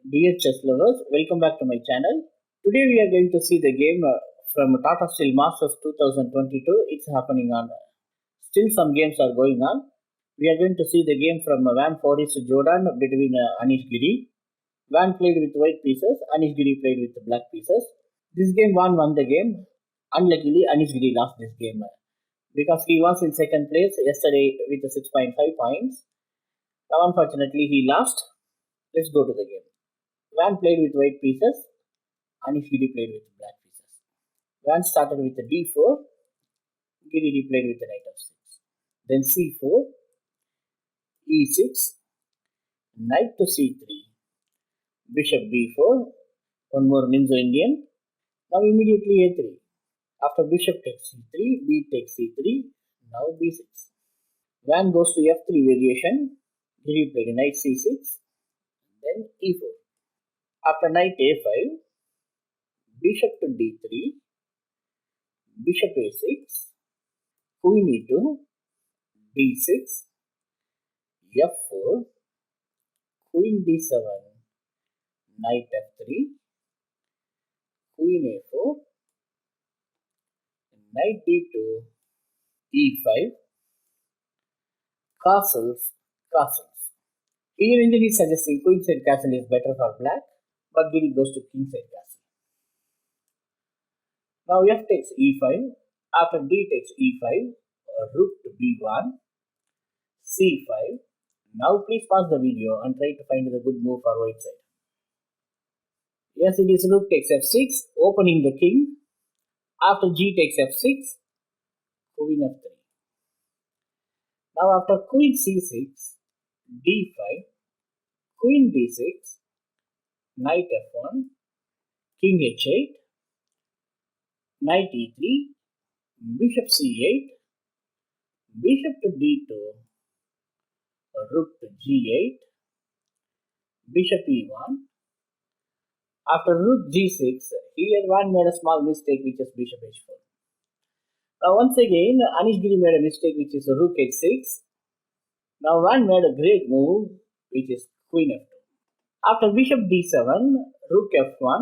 Dear chess lovers, welcome back to my channel. Today we are going to see the game from Tata Steel Masters 2022. It's happening on. Still some games are going on. We are going to see the game from Foreest Jorden between Anish Giri. Van played with white pieces, Anish Giri played with black pieces. This game won the game. Unluckily, Anish Giri lost this game because he was in second place yesterday with 6.5 points. Now unfortunately he lost. Let's go to the game. Van played with white pieces, Anish Giri played with black pieces. Van started with the d4, Giri played with the knight of 6. Then c4, e6, knight to c3, bishop b4, one more Ninja Indian. Now immediately a3. After bishop takes c3, b takes c3, now b6. Van goes to f3 variation, Giri played knight c6, then e4. After knight a5, bishop to d3, bishop a6, queen e2, d6, f4, queen d7, knight f3, queen a4, knight d2, e5, castles. Here Indian is suggesting queenside castle is better for black, but Giri goes to kingside castle. Now f takes e5, after d takes e5, rook to b1, c5. Now please pause the video and try to find the good move for white side. Yes, it is rook takes f6, opening the king. After g takes f6, queen f3. Now after queen c6, d5, queen d6, knight f1, king h8, knight e3, bishop c8, bishop to d2, rook to g8, bishop e1. After rook g6, here one made a small mistake, which is bishop h4. Now once again, Anish Giri made a mistake, which is rook h6. Now one made a great move, which is queen f2. After bishop d7, rook f1.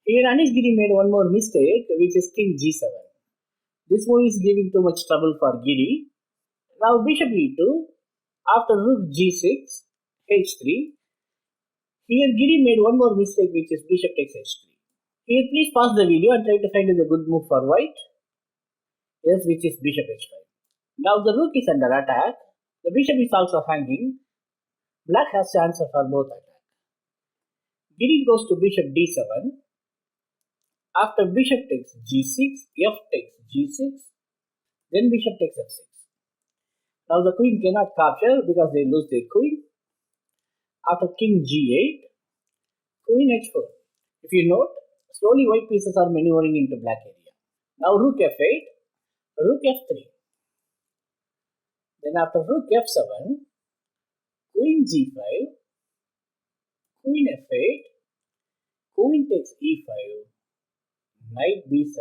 Here Anish Giri made one more mistake, which is king g7. This move is giving too much trouble for Giri. Now bishop e2. After rook g6, h3. Here Giri made one more mistake, which is bishop takes h3. Here please pause the video and try to find the good move for white. Yes, which is bishop h5. Now the rook is under attack. The bishop is also hanging. Black has to answer for both attacks. Giri goes to bishop d7. After bishop takes g6, f takes g6, then bishop takes f6. Now the queen cannot capture because they lose their queen. After king g8, queen h4. If you note, slowly white pieces are maneuvering into black area. Now rook f8, rook f3. Then after rook f7, queen g5, queen f8, queen takes e5, knight b7,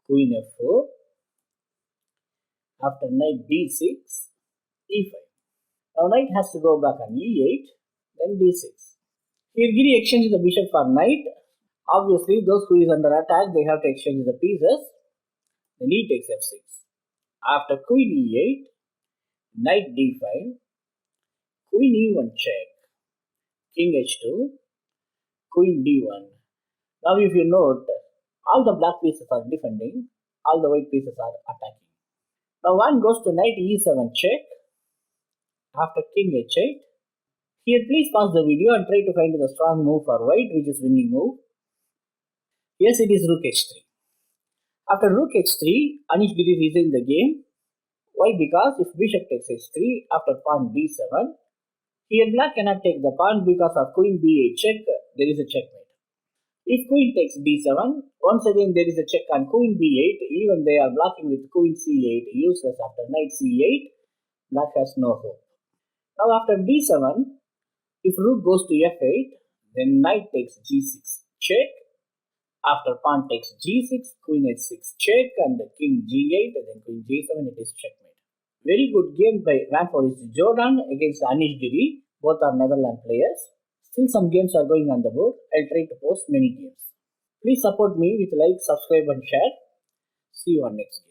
queen f4. After knight d6, e5. Now knight has to go back on e8, then d6. Here Giri exchanges the bishop for knight. Obviously, those who is under attack, they have to exchange the pieces. Then e takes f6. After queen e8, knight d5, queen e1 check, king h2, queen d1. Now if you note, all the black pieces are defending, all the white pieces are attacking. Now one goes to knight e7 check, after king h8. Here please pause the video and try to find the strong move for white, which is winning move. Yes, it is rook h3. After rook h3, Anish Giri resigned the game. Why? Because if bishop takes h3, after pawn d7, here black cannot take the pawn because of queen b8 check, there is a checkmate. If queen takes d7, once again there is a check on queen b8, even they are blocking with queen c8, useless. After knight c8, black has no hope. Now after d7, if rook goes to f8, then knight takes g6 check. After pawn takes g6, queen h6 check, and the king g8, and then queen g7, it is checkmate. Very good game by Foreest Jorden against Anish Giri. Both are Netherlands players. Still some games are going on the board. I'll try to post many games. Please support me with like, subscribe and share. See you on next game.